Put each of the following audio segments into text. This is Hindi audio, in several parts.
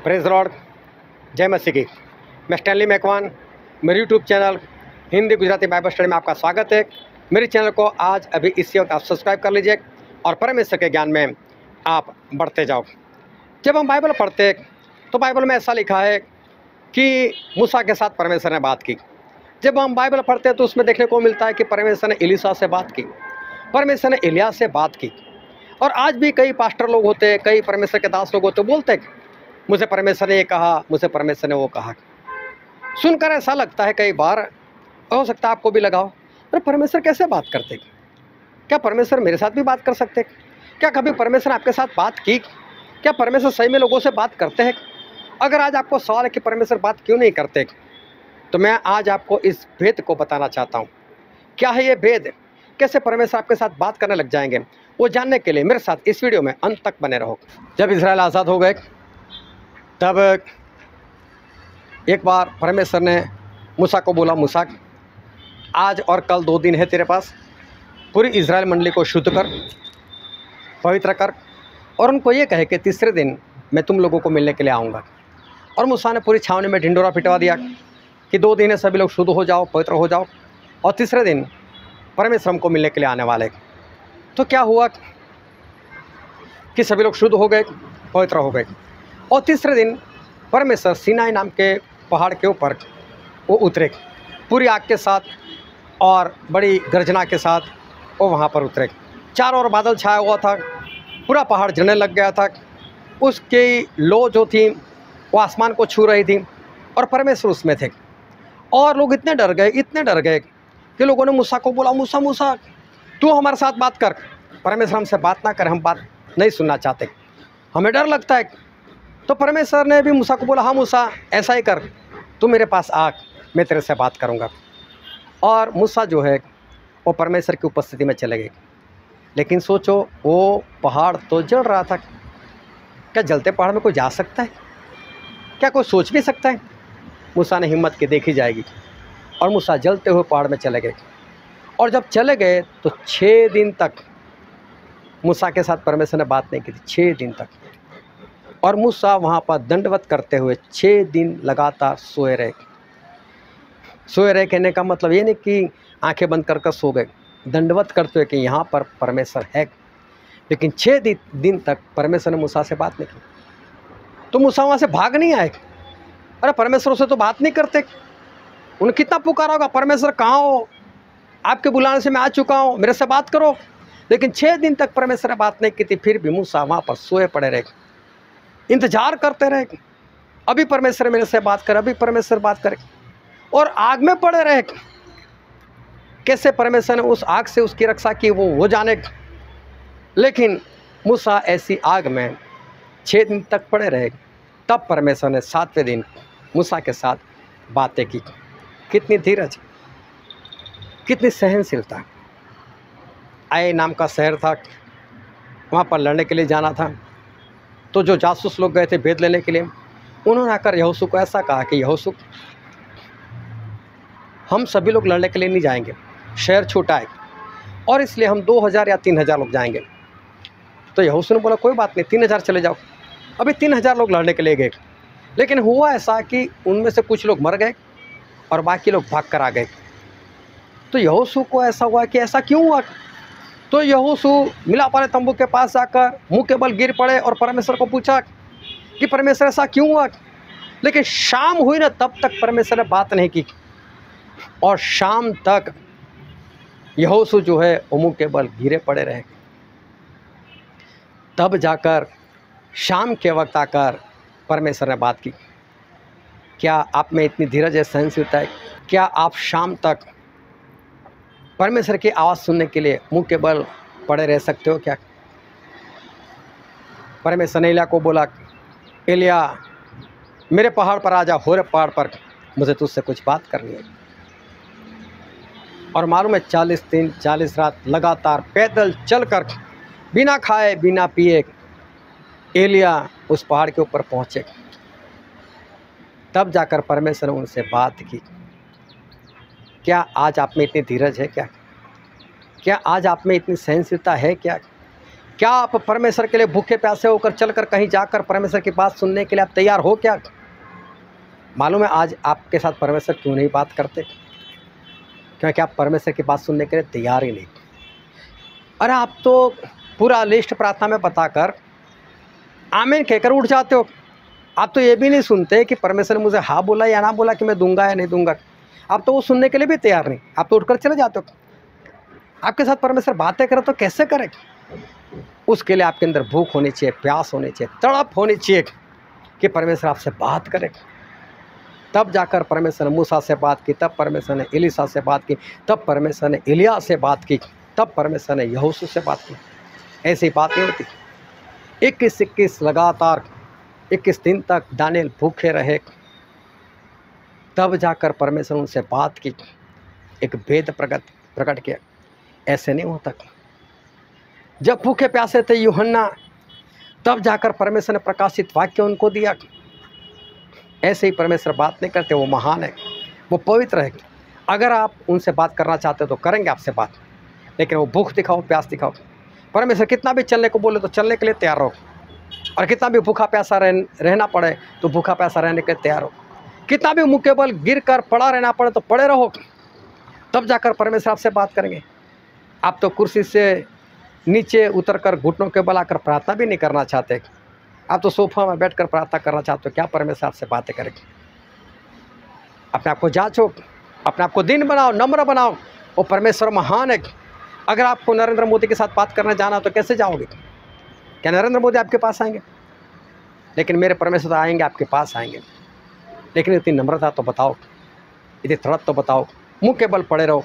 प्रेज लॉर्ड, जय मसीह की। मैं स्टैनली मैकवान, मेरे YouTube channel Hindi Gujarati Bible study में आपका स्वागत है। मेरे चैनल को आज अभी इसी वक्त आप सब्सक्राइब कर लीजिए और परमेश्वर के ज्ञान में आप बढ़ते जाओ। जब हम बाइबल पढ़ते हैं तो बाइबल में ऐसा लिखा है कि मूसा के साथ परमेश्वर ने बात की। जब हम बाइबल पढ़ते हैं तो उसमें देखने को मिलता है कि परमेश्वर ने एलीशा से बात की, परमेश्वर ने एलिय्याह से बात की। और आज भी कई पास्टर लोग होते हैं, कई परमेश्वर के दास लोग होते, बोलते हैं मुझे परमेश्वर ने ये कहा, मुझे परमेश्वर ने वो कहा। सुनकर ऐसा लगता है कई बार, हो सकता है आपको भी लगाओ, अरे परमेश्वर कैसे बात करते? क्या परमेश्वर मेरे साथ भी बात कर सकते? क्या कभी परमेश्वर ने आपके साथ बात की? क्या परमेश्वर सही में लोगों से बात करते हैं? अगर आज आपको सवाल है कि परमेश्वर बात क्यों नहीं करते, तो मैं आज आपको इस भेद को बताना चाहता हूँ। क्या है ये भेद? कैसे परमेश्वर आपके साथ बात करने लग जाएंगे? वो जानने के लिए मेरे साथ इस वीडियो में अंत तक बने रहो। जब इजराइल आज़ाद हो गए तब एक बार परमेश्वर ने मूसा को बोला, मूसा आज और कल 2 दिन है तेरे पास, पूरी इजराइल मंडली को शुद्ध कर, पवित्र कर, और उनको ये कहे कि तीसरे दिन मैं तुम लोगों को मिलने के लिए आऊँगा। और मूसा ने पूरी छावनी में ढिंडोरा पिटवा दिया कि 2 दिन है, सभी लोग शुद्ध हो जाओ, पवित्र हो जाओ, और तीसरे दिन परमेश्वर हमको मिलने के लिए आने वाले। तो क्या हुआ कि सभी लोग शुद्ध हो गए, पवित्र हो गए, और तीसरे दिन परमेश्वर सीनाई नाम के पहाड़ के ऊपर वो उतरे पूरी आग के साथ और बड़ी गर्जना के साथ वो वहाँ पर उतरे। चारों ओर बादल छाया हुआ था, पूरा पहाड़ जलने लग गया था, उसकी लो जो थी वो आसमान को छू रही थी और परमेश्वर उसमें थे। और लोग इतने डर गए कि लोगों ने मूसा को बोला, मूसा मूसा तू हमारे साथ बात कर। परमेश्वर हमसे बात ना कर, हम बात नहीं सुनना चाहते, हमें डर लगता है। तो परमेश्वर ने भी मूसा को बोला, हाँ मूसा ऐसा ही कर, तू मेरे पास आ, मैं तेरे से बात करूँगा। और मूसा जो है वो परमेश्वर की उपस्थिति में चले गए। लेकिन सोचो, वो पहाड़ तो जल रहा था। क्या जलते पहाड़ में कोई जा सकता है? क्या कोई सोच भी सकता है? मूसा ने हिम्मत की, देखी जाएगी। और मूसा जलते हुए पहाड़ में चले गए। और जब चले गए तो 6 दिन तक मूसा के साथ परमेश्वर ने बात नहीं की थी, 6 दिन तक। और मूसा वहाँ पर दंडवत करते हुए 6 दिन लगातार सोए रहे। कहने का मतलब ये नहीं कि आंखें बंद कर सो गए, दंडवत करते हुए कि यहाँ पर परमेश्वर है। लेकिन 6 दिन तक परमेश्वर ने मूसा से बात नहीं की। तो मूसा वहाँ से भाग नहीं आए। अरे परमेश्वर से तो बात नहीं करते। उन्हें कितना पुकारा होगा, परमेश्वर कहाँ हो, आपके बुलाने से मैं आ चुका हूँ, मेरे से बात करो। लेकिन 6 दिन तक परमेश्वर ने बात नहीं की थी। फिर भी मूसा वहाँ पर सोए पड़े रहे, इंतजार करते रहे, अभी परमेश्वर मेरे से बात करे, अभी परमेश्वर बात करे। और आग में पड़े रहे। कैसे परमेश्वर ने उस आग से उसकी रक्षा की वो जाने। लेकिन मूसा ऐसी आग में 6 दिन तक पड़े रहे। तब परमेश्वर ने 7वें दिन मूसा के साथ बातें की। कितनी धीरज, कितनी सहनशीलता। आई नाम का शहर था, वहाँ पर लड़ने के लिए जाना था। तो जो जासूस लोग गए थे भेद लेने के लिए, उन्होंने आकर यहोशू को ऐसा कहा कि यहोशू, हम सभी लोग लड़ने के लिए नहीं जाएंगे, शहर छोटा है और इसलिए हम 2000 या 3000 लोग जाएंगे। तो यहोशू ने बोला कोई बात नहीं, 3000 चले जाओ। अभी 3000 लोग लड़ने के लिए गए। लेकिन हुआ ऐसा कि उनमें से कुछ लोग मर गए और बाकी लोग भाग कर आ गए। तो यहोशू को ऐसा हुआ कि ऐसा क्यों हुआ? तो यहोशू मिलाप वाले तंबू के पास जाकर मुंह के बल गिर पड़े और परमेश्वर को पूछा कि परमेश्वर ऐसा क्यों हुआ? लेकिन शाम हुई ना, तब तक परमेश्वर ने बात नहीं की। और शाम तक यहोशू जो है वो मुंह के बल गिरे पड़े रहे। तब जाकर शाम के वक्त आकर परमेश्वर ने बात की। क्या आप में इतनी धीरज है, सहनशीलता है? क्या आप शाम तक परमेश्वर की आवाज़ सुनने के लिए मुंह के बल पड़े रह सकते हो क्या? परमेश्वर ने एलिय्याह को बोला, एलिय्याह मेरे पहाड़ पर आ जा, होरेब पहाड़ पर, मुझे तुझसे कुछ बात करनी है। और मालूम है 40 दिन 40 रात लगातार पैदल चलकर बिना खाए बिना पिए एलिय्याह उस पहाड़ के ऊपर पहुँचे। तब जाकर परमेश्वर ने उनसे बात की। क्या आज आप में इतनी धीरज है? क्या आज आप में इतनी सहनशीलता है? क्या क्या आप परमेश्वर के लिए भूखे प्यासे होकर चलकर कहीं जाकर परमेश्वर की बात सुनने के लिए आप तैयार हो क्या? मालूम है आज आपके साथ परमेश्वर क्यों नहीं बात करते? क्योंकि आप परमेश्वर की बात सुनने के लिए तैयार ही नहीं। अरे आप तो पूरा लिस्ट प्रार्थना में बताकर आमीन कहकर उठ जाते हो। आप तो ये भी नहीं सुनते कि परमेश्वर ने मुझे हाँ बोला या ना बोला, कि मैं दूंगा या नहीं दूंगा। आप तो वो सुनने के लिए भी तैयार नहीं, आप तो उठकर चले जाते हो। आपके साथ परमेश्वर बातें करे तो कैसे करे? उसके लिए आपके अंदर भूख होनी चाहिए, प्यास होनी चाहिए, तड़प होनी चाहिए कि परमेश्वर आपसे बात करे। तब जाकर परमेश्वर ने मूसा से बात की, तब परमेश्वर ने एलीशा से बात की, तब परमेश्वर ने एलिया से बात की, तब परमेश्वर ने यहोशू से बात की। ऐसी बात नहीं होती। 21 लगातार 21 दिन तक दानिएल भूखे रहे, तब जाकर परमेश्वर ने उनसे बात की, एक भेद प्रकट किया। ऐसे नहीं होता। जब भूखे प्यासे थे यूहन्ना, तब जाकर परमेश्वर ने प्रकाशित वाक्य उनको दिया। ऐसे ही परमेश्वर बात नहीं करते, वो महान है, वो पवित्र है। अगर आप उनसे बात करना चाहते हो तो करेंगे आपसे बात, लेकिन वो भूख दिखाओ, प्यास दिखाओ। परमेश्वर कितना भी चलने को बोले तो चलने के लिए तैयार रहो, और कितना भी भूखा प्यासा रहना पड़े तो भूखा प्यासा रहने के लिए तैयार हो। कितना भी मुँह के बल गिर कर पड़ा रहना पड़े तो पड़े रहो, तब जाकर परमेश्वर आपसे बात करेंगे। आप तो कुर्सी से नीचे उतरकर घुटनों के बल आकर प्रार्थना भी नहीं करना चाहते, आप तो सोफा में बैठकर प्रार्थना करना चाहते हो। क्या परमेश्वर आपसे बातें करेंगे? अपने आप को जांचो, अपने आप को दिन बनाओ, नम्र बनाओ। वो परमेश्वर महान है। अगर आपको नरेंद्र मोदी के साथ बात करने जाना तो कैसे जाओगे? क्या नरेंद्र मोदी आपके पास आएंगे? लेकिन मेरे परमेश्वर आएंगे, आपके पास आएंगे। लेकिन इतनी नम्रता तो बताओ, इतनी तड़प तो बताओ। मुँह के बल पड़े रहो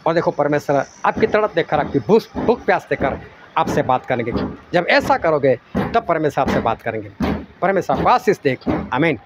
और देखो परमेश्वर आपकी तड़प देखकर, आपकी भूख प्यास देखकर आपसे बात करेंगे। जब ऐसा करोगे तब परमेश्वर आपसे बात करेंगे। परमेश्वर आपको आशीष दे। आमीन।